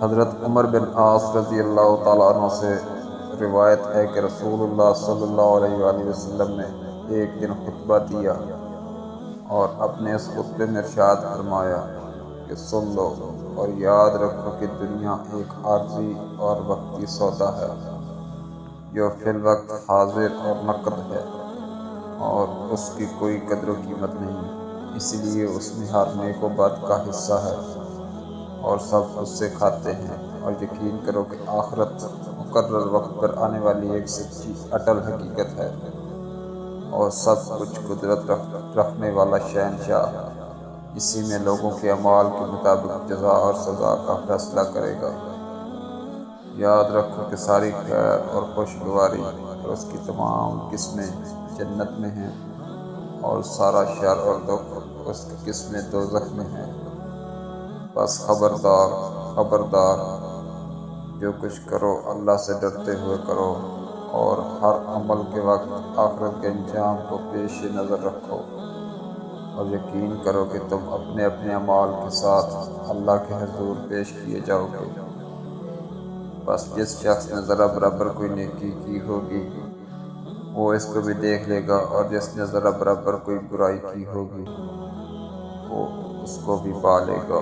حضرت عمر بن عاص رضی اللہ تعالیٰ عنہ سے روایت ہے کہ رسول اللہ صلی اللہ علیہ وآلہ وسلم نے ایک دن خطبہ دیا اور اپنے اس خطبے میں ارشاد فرمایا کہ سن لو اور یاد رکھو کہ دنیا ایک عارضی اور وقتی سودا ہے جو فی الوقت حاضر اور نقد ہے، اور اس کی کوئی قدر و قیمت نہیں، اس لیے اس میں ہر نیک و بد کا حصہ ہے اور سب اس سے کھاتے ہیں، اور یقین کرو کہ آخرت مقرر وقت پر آنے والی ایک سچی اٹل حقیقت ہے، اور سب کچھ قدرت رکھنے والا شہنشاہ اسی میں لوگوں کے اعمال کے مطابق جزا اور سزا کا فیصلہ کرے گا۔ یاد رکھو کہ ساری خیر اور خوشگواری اور اس کی تمام قسمیں جنت میں ہیں، اور سارا شر اور دکھ اس کی قسمیں دوزخ میں ہیں۔ بس خبردار خبردار، جو کچھ کرو اللہ سے ڈرتے ہوئے کرو، اور ہر عمل کے وقت آخرت کے انجام کو پیش نظر رکھو، اور یقین کرو کہ تم اپنے اپنے اعمال کے ساتھ اللہ کے حضور پیش کیے جاؤ گے۔ بس جس شخص نے ذرا برابر کوئی نیکی کی ہوگی وہ اس کو بھی دیکھ لے گا، اور جس نے ذرا برابر کوئی برائی کی ہوگی وہ اس کو بھی پا لے گا۔